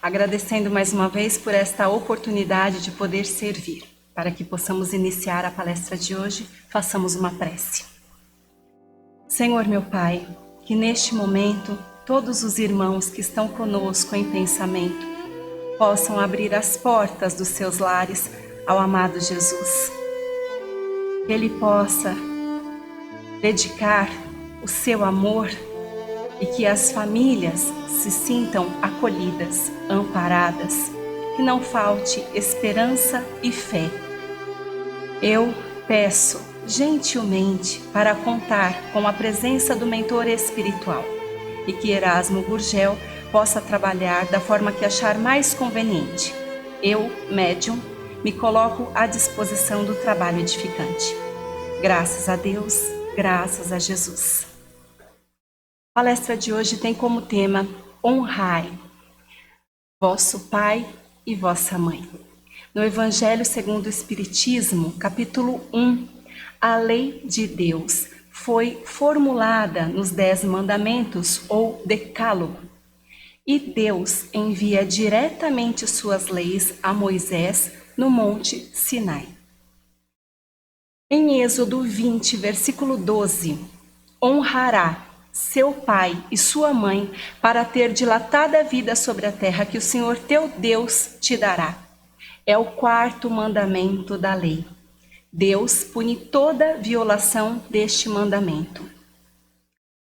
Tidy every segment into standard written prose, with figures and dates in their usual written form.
agradecendo mais uma vez por esta oportunidade de poder servir. Para que possamos iniciar a palestra de hoje, façamos uma prece. Senhor meu Pai, que neste momento todos os irmãos que estão conosco em pensamento possam abrir as portas dos seus lares ao amado Jesus. Que Ele possa dedicar o seu amor e que as famílias se sintam acolhidas, amparadas, que não falte esperança e fé. Eu peço gentilmente para contar com a presença do mentor espiritual e que Erasmo Gurgel possa trabalhar da forma que achar mais conveniente. Eu, médium, me coloco à disposição do trabalho edificante. Graças a Deus, graças a Jesus. A palestra de hoje tem como tema Honrai vosso pai e vossa mãe. No Evangelho segundo o Espiritismo, capítulo 1, a lei de Deus foi formulada nos 10 mandamentos ou decálogo. E Deus envia diretamente suas leis a Moisés no Monte Sinai. Em Êxodo 20, versículo 12, honrará seu pai e sua mãe para ter dilatada vida sobre a terra que o Senhor teu Deus te dará. É o 4º mandamento da lei. Deus pune toda violação deste mandamento.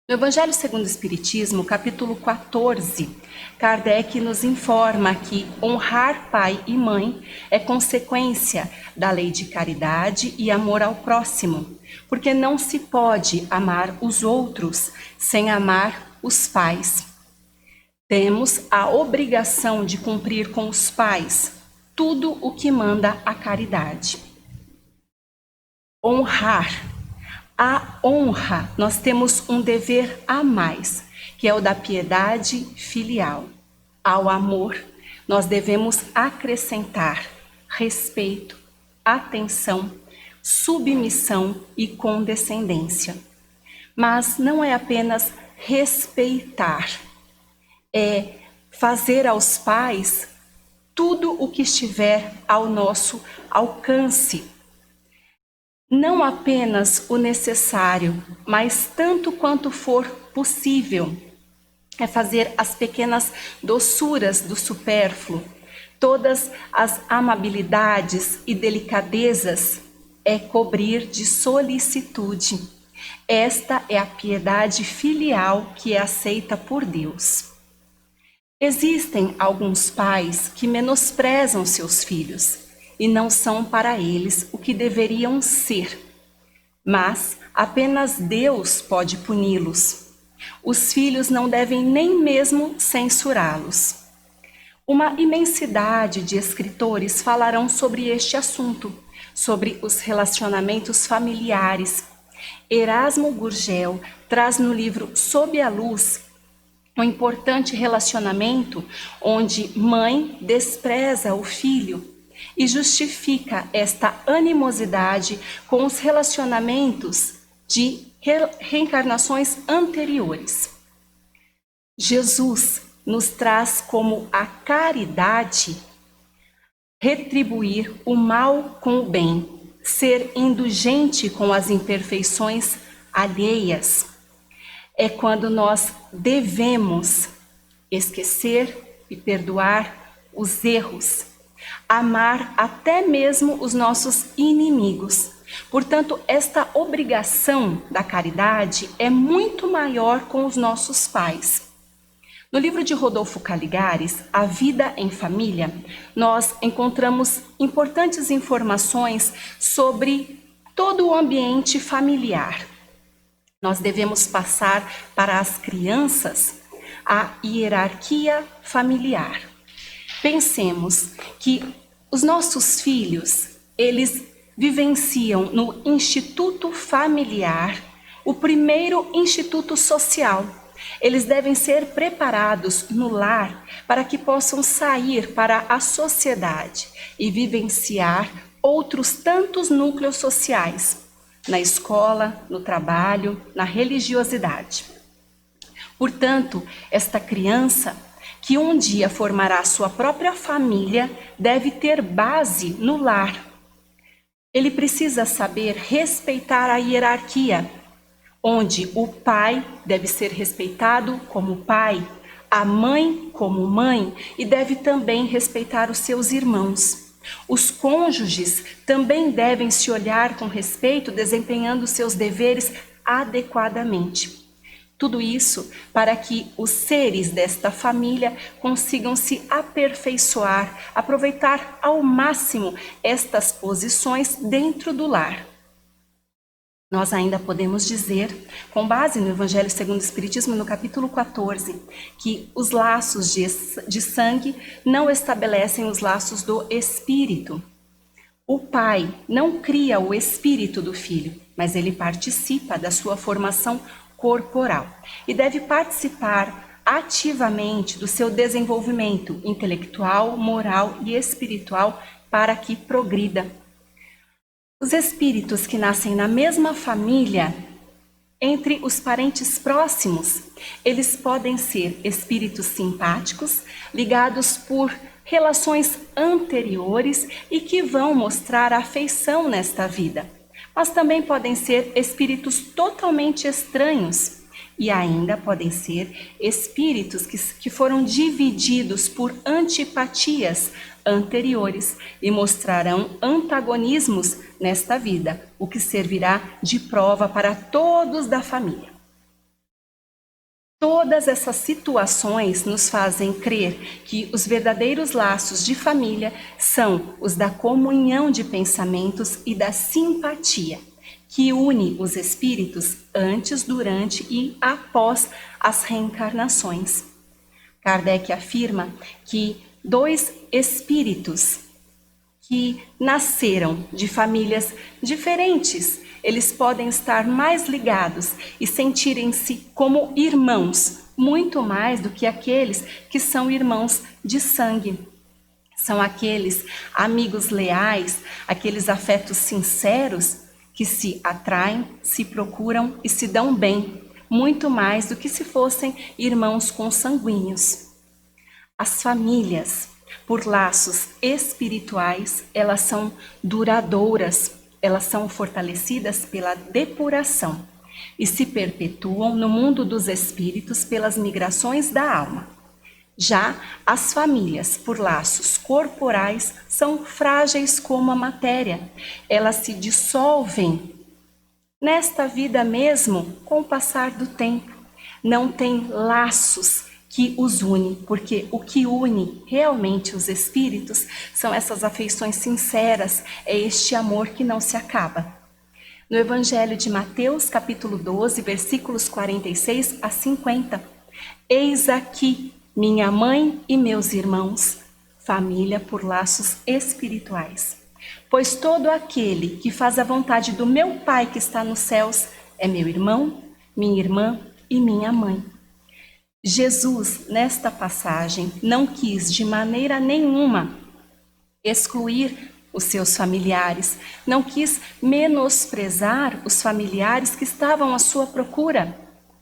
No Evangelho segundo o Espiritismo, capítulo 14, Kardec nos informa que honrar pai e mãe é consequência da lei de caridade e amor ao próximo, porque não se pode amar os outros sem amar os pais. Temos a obrigação de cumprir com os pais tudo o que manda a caridade. Honrar. A honra, nós temos um dever a mais, que é o da piedade filial. Ao amor, nós devemos acrescentar respeito, atenção, submissão e condescendência. Mas não é apenas respeitar, é fazer aos pais tudo o que estiver ao nosso alcance. Não apenas o necessário, mas tanto quanto for possível. É fazer as pequenas doçuras do supérfluo, todas as amabilidades e delicadezas, é cobrir de solicitude. Esta é a piedade filial que é aceita por Deus. Existem alguns pais que menosprezam seus filhos e não são para eles o que deveriam ser. Mas apenas Deus pode puni-los. Os filhos não devem nem mesmo censurá-los. Uma imensidade de escritores falarão sobre este assunto, sobre os relacionamentos familiares. Erasmo Gurgel traz no livro Sob a Luz um importante relacionamento onde mãe despreza o filho e justifica esta animosidade com os relacionamentos de reencarnações anteriores. Jesus nos traz como a caridade retribuir o mal com o bem, ser indulgente com as imperfeições alheias. É quando nós devemos esquecer e perdoar os erros, amar até mesmo os nossos inimigos. Portanto, esta obrigação da caridade é muito maior com os nossos pais. No livro de Rodolfo Caligares, A Vida em Família, nós encontramos importantes informações sobre todo o ambiente familiar. Nós devemos passar para as crianças a hierarquia familiar. Pensemos que os nossos filhos, eles vivenciam no instituto familiar, o primeiro instituto social. Eles devem ser preparados no lar para que possam sair para a sociedade e vivenciar outros tantos núcleos sociais, na escola, no trabalho, na religiosidade. Portanto, esta criança que um dia formará sua própria família, deve ter base no lar. Ele precisa saber respeitar a hierarquia, onde o pai deve ser respeitado como pai, a mãe como mãe e deve também respeitar os seus irmãos. Os cônjuges também devem se olhar com respeito, desempenhando seus deveres adequadamente. Tudo isso para que os seres desta família consigam se aperfeiçoar, aproveitar ao máximo estas posições dentro do lar. Nós ainda podemos dizer, com base no Evangelho segundo o Espiritismo, no capítulo 14, que os laços de sangue não estabelecem os laços do espírito. O pai não cria o espírito do filho, mas ele participa da sua formação corporal e deve participar ativamente do seu desenvolvimento intelectual, moral e espiritual para que progrida. Os espíritos que nascem na mesma família, entre os parentes próximos, eles podem ser espíritos simpáticos, ligados por relações anteriores e que vão mostrar afeição nesta vida. Mas também podem ser espíritos totalmente estranhos e ainda podem ser espíritos que foram divididos por antipatias anteriores e mostrarão antagonismos nesta vida, o que servirá de prova para todos da família. Todas essas situações nos fazem crer que os verdadeiros laços de família são os da comunhão de pensamentos e da simpatia, que une os espíritos antes, durante e após as reencarnações. Kardec afirma que 2 espíritos que nasceram de famílias diferentes, eles podem estar mais ligados e sentirem-se como irmãos, muito mais do que aqueles que são irmãos de sangue. São aqueles amigos leais, aqueles afetos sinceros que se atraem, se procuram e se dão bem, muito mais do que se fossem irmãos consanguíneos. As famílias, por laços espirituais, elas são duradouras, elas são fortalecidas pela depuração e se perpetuam no mundo dos espíritos pelas migrações da alma. Já as famílias, por laços corporais, são frágeis como a matéria. Elas se dissolvem nesta vida mesmo com o passar do tempo. Não tem laços que os une, porque o que une realmente os espíritos são essas afeições sinceras, é este amor que não se acaba. No Evangelho de Mateus, capítulo 12, versículos 46 a 50, eis aqui minha mãe e meus irmãos, família por laços espirituais. Pois todo aquele que faz a vontade do meu Pai que está nos céus é meu irmão, minha irmã e minha mãe. Jesus, nesta passagem, não quis de maneira nenhuma excluir os seus familiares, não quis menosprezar os familiares que estavam à sua procura,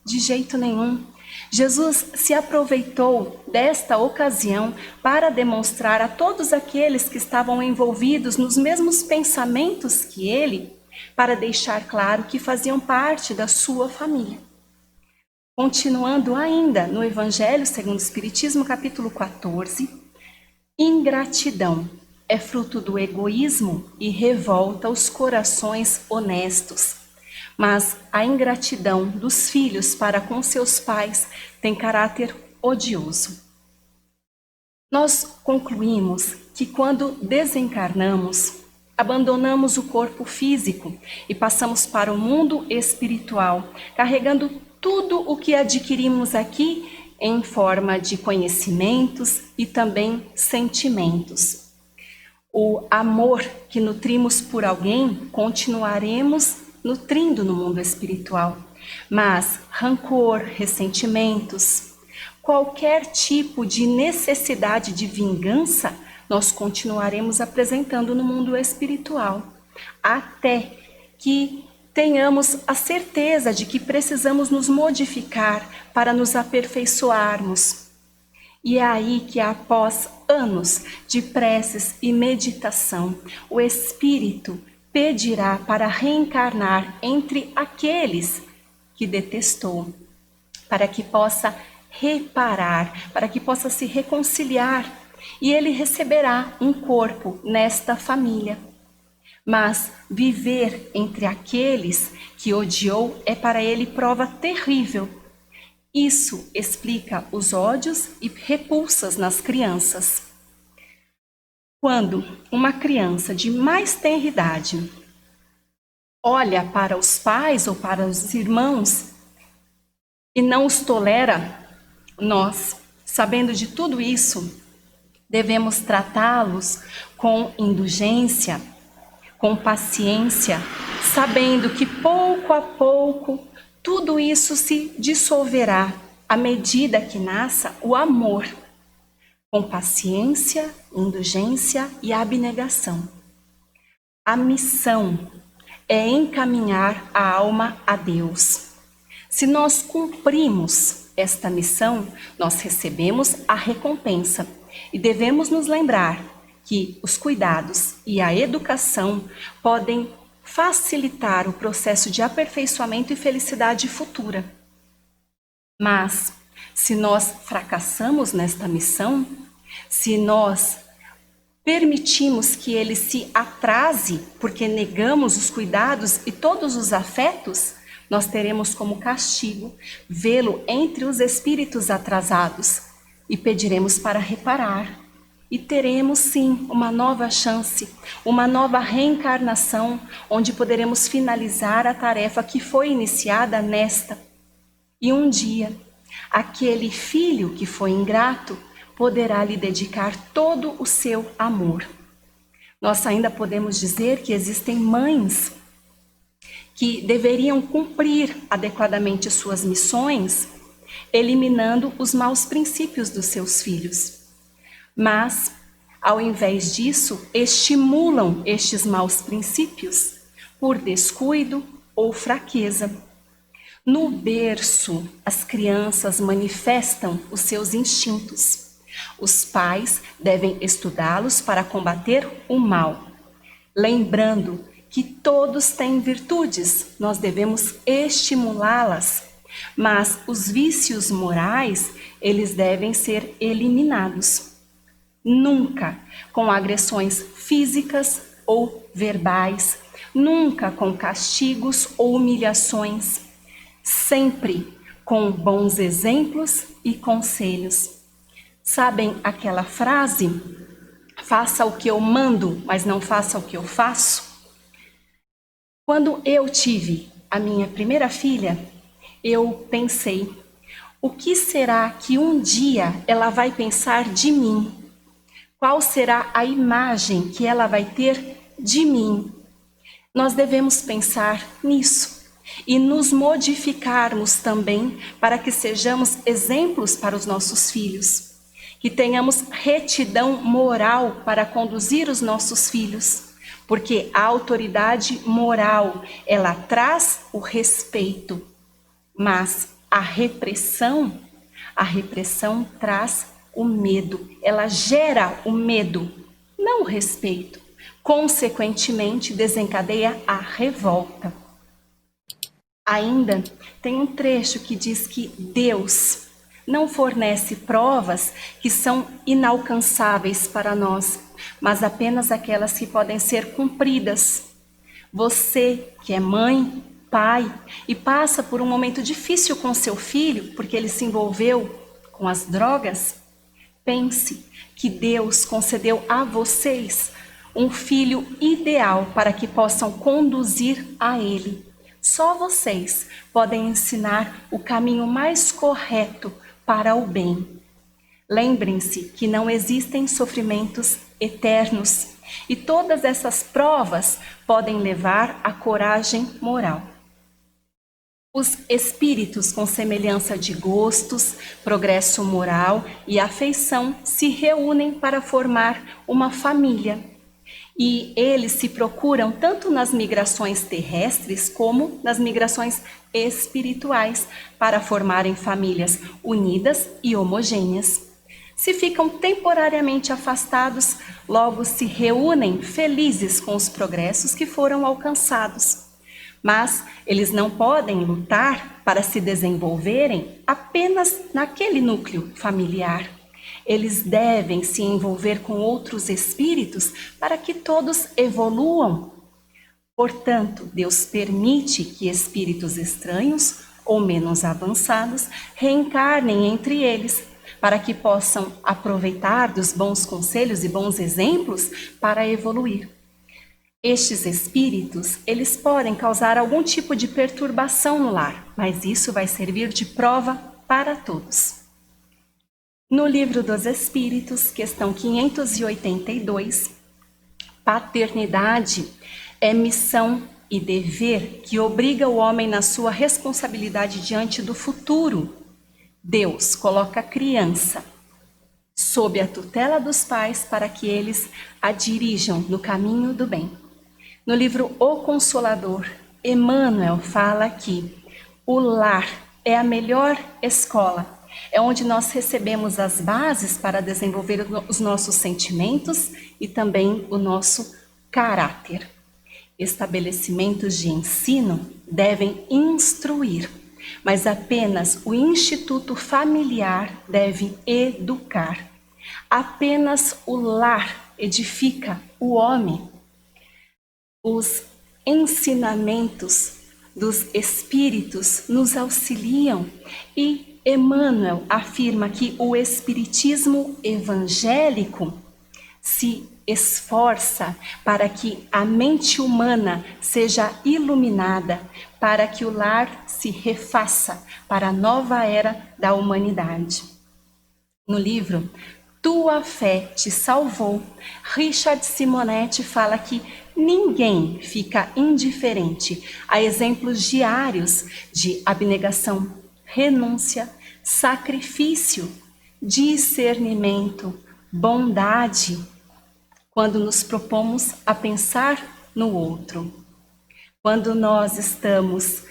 de jeito nenhum. Jesus se aproveitou desta ocasião para demonstrar a todos aqueles que estavam envolvidos nos mesmos pensamentos que ele, para deixar claro que faziam parte da sua família. Continuando ainda no Evangelho segundo o Espiritismo, capítulo 14, ingratidão é fruto do egoísmo e revolta os corações honestos. Mas a ingratidão dos filhos para com seus pais tem caráter odioso. Nós concluímos que quando desencarnamos, abandonamos o corpo físico e passamos para o mundo espiritual, carregando tudo o que adquirimos aqui em forma de conhecimentos e também sentimentos. O amor que nutrimos por alguém, continuaremos nutrindo no mundo espiritual. Mas rancor, ressentimentos, qualquer tipo de necessidade de vingança, nós continuaremos apresentando no mundo espiritual, até que tenhamos a certeza de que precisamos nos modificar para nos aperfeiçoarmos. E é aí que, após anos de preces e meditação, o espírito pedirá para reencarnar entre aqueles que detestou, para que possa reparar, para que possa se reconciliar, e ele receberá um corpo nesta família. Mas viver entre aqueles que odiou é para ele prova terrível. Isso explica os ódios e repulsas nas crianças. Quando uma criança de mais tenra idade olha para os pais ou para os irmãos e não os tolera, nós, sabendo de tudo isso, devemos tratá-los com indulgência, com paciência, sabendo que pouco a pouco tudo isso se dissolverá à medida que nasça o amor, com paciência, indulgência e abnegação. A missão é encaminhar a alma a Deus. Se nós cumprimos esta missão, nós recebemos a recompensa e devemos nos lembrar que os cuidados e a educação podem facilitar o processo de aperfeiçoamento e felicidade futura. Mas, se nós fracassamos nesta missão, se nós permitimos que ele se atrase porque negamos os cuidados e todos os afetos, nós teremos como castigo vê-lo entre os espíritos atrasados e pediremos para reparar. E teremos sim uma nova chance, uma nova reencarnação, onde poderemos finalizar a tarefa que foi iniciada nesta. E um dia, aquele filho que foi ingrato poderá lhe dedicar todo o seu amor. Nós ainda podemos dizer que existem mães que deveriam cumprir adequadamente suas missões, eliminando os maus princípios dos seus filhos. Mas, ao invés disso, estimulam estes maus princípios por descuido ou fraqueza. No berço, as crianças manifestam os seus instintos. Os pais devem estudá-los para combater o mal. Lembrando que todos têm virtudes, nós devemos estimulá-las. Mas os vícios morais, eles devem ser eliminados. Nunca com agressões físicas ou verbais, nunca com castigos ou humilhações, sempre com bons exemplos e conselhos. Sabem aquela frase? Faça o que eu mando, mas não faça o que eu faço? Quando eu tive a minha primeira filha, eu pensei, o que será que um dia ela vai pensar de mim? Qual será a imagem que ela vai ter de mim? Nós devemos pensar nisso e nos modificarmos também para que sejamos exemplos para os nossos filhos, que tenhamos retidão moral para conduzir os nossos filhos, porque a autoridade moral, ela traz o respeito, mas a repressão traz o medo, ela gera o medo, não o respeito. Consequentemente, desencadeia a revolta. Ainda tem um trecho que diz que Deus não fornece provas que são inalcançáveis para nós, mas apenas aquelas que podem ser cumpridas. Você, que é mãe, pai, e passa por um momento difícil com seu filho, porque ele se envolveu com as drogas, pense que Deus concedeu a vocês um filho ideal para que possam conduzir a Ele. Só vocês podem ensinar o caminho mais correto para o bem. Lembrem-se que não existem sofrimentos eternos e todas essas provas podem levar à coragem moral. Os espíritos com semelhança de gostos, progresso moral e afeição se reúnem para formar uma família. E eles se procuram tanto nas migrações terrestres como nas migrações espirituais para formarem famílias unidas e homogêneas. Se ficam temporariamente afastados, logo se reúnem felizes com os progressos que foram alcançados. Mas eles não podem lutar para se desenvolverem apenas naquele núcleo familiar. Eles devem se envolver com outros espíritos para que todos evoluam. Portanto, Deus permite que espíritos estranhos ou menos avançados reencarnem entre eles, para que possam aproveitar dos bons conselhos e bons exemplos para evoluir. Estes espíritos, eles podem causar algum tipo de perturbação no lar, mas isso vai servir de prova para todos. No Livro dos Espíritos, questão 582, paternidade é missão e dever que obriga o homem na sua responsabilidade diante do futuro. Deus coloca a criança sob a tutela dos pais para que eles a dirijam no caminho do bem. No livro O Consolador, Emmanuel fala que o lar é a melhor escola, é onde nós recebemos as bases para desenvolver os nossos sentimentos e também o nosso caráter. Estabelecimentos de ensino devem instruir, mas apenas o instituto familiar deve educar. Apenas o lar edifica o homem. Os ensinamentos dos espíritos nos auxiliam e Emmanuel afirma que o espiritismo evangélico se esforça para que a mente humana seja iluminada, para que o lar se refaça para a nova era da humanidade. No livro Tua Fé Te Salvou, Richard Simonetti fala que ninguém fica indiferente a exemplos diários de abnegação, renúncia, sacrifício, discernimento, bondade, quando nos propomos a pensar no outro. Quando nós estamos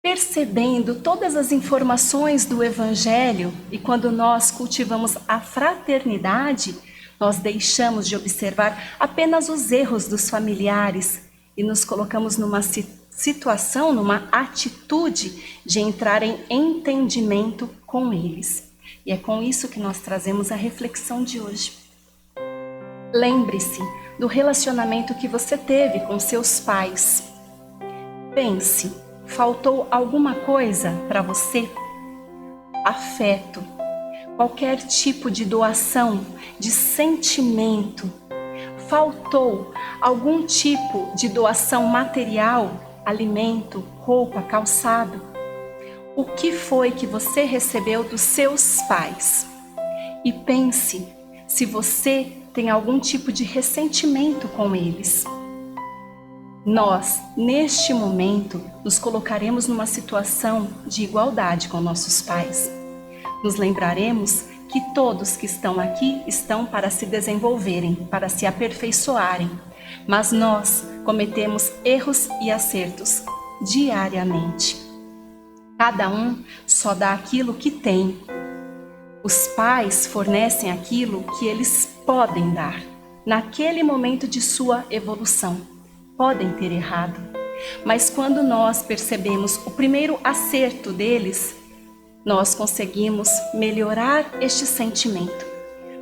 percebendo todas as informações do Evangelho e quando nós cultivamos a fraternidade, nós deixamos de observar apenas os erros dos familiares e nos colocamos numa situação, numa atitude de entrar em entendimento com eles. E é com isso que nós trazemos a reflexão de hoje. Lembre-se do relacionamento que você teve com seus pais. Pense, faltou alguma coisa para você? Afeto, qualquer tipo de doação, de sentimento. Faltou algum tipo de doação material, alimento, roupa, calçado? O que foi que você recebeu dos seus pais? E pense se você tem algum tipo de ressentimento com eles. Nós, neste momento, nos colocaremos numa situação de igualdade com nossos pais. Nos lembraremos que todos que estão aqui estão para se desenvolverem, para se aperfeiçoarem, mas nós cometemos erros e acertos diariamente. Cada um só dá aquilo que tem. Os pais fornecem aquilo que eles podem dar, naquele momento de sua evolução. Podem ter errado, mas quando nós percebemos o primeiro acerto deles, nós conseguimos melhorar este sentimento.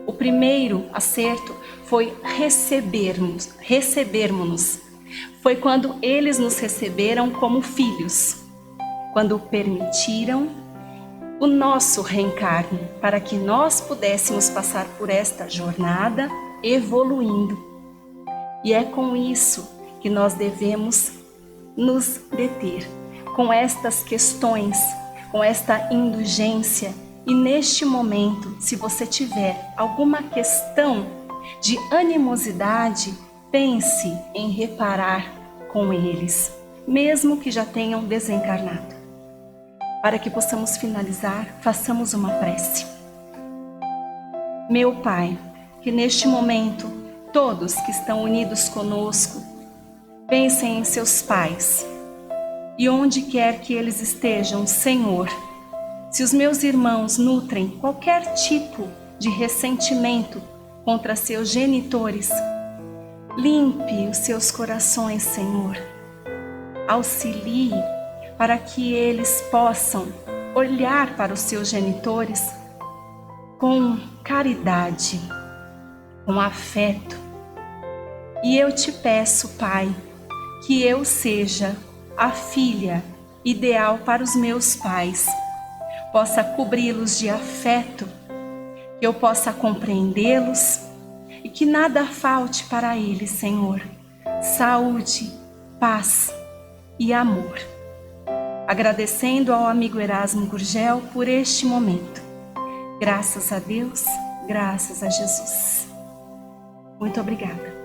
O primeiro acerto foi recebermos-nos. Foi quando eles nos receberam como filhos, quando permitiram o nosso reencarne, para que nós pudéssemos passar por esta jornada evoluindo. E é com isso que nós devemos nos deter, com estas questões, com esta indulgência. E neste momento, se você tiver alguma questão de animosidade, pense em reparar com eles, mesmo que já tenham desencarnado. Para que possamos finalizar, façamos uma prece. Meu Pai, que neste momento, todos que estão unidos conosco, pensem em seus pais. E onde quer que eles estejam, Senhor, Se os meus irmãos nutrem qualquer tipo de ressentimento contra seus genitores, limpe os seus corações, Senhor. Auxilie para que eles possam olhar para os seus genitores com caridade, com afeto. E eu te peço, Pai, que eu seja a filha ideal para os meus pais, possa cobri-los de afeto, que eu possa compreendê-los e que nada falte para eles, Senhor. Saúde, paz e amor. Agradecendo ao amigo Erasmo Gurgel por este momento. Graças a Deus, graças a Jesus. Muito obrigada.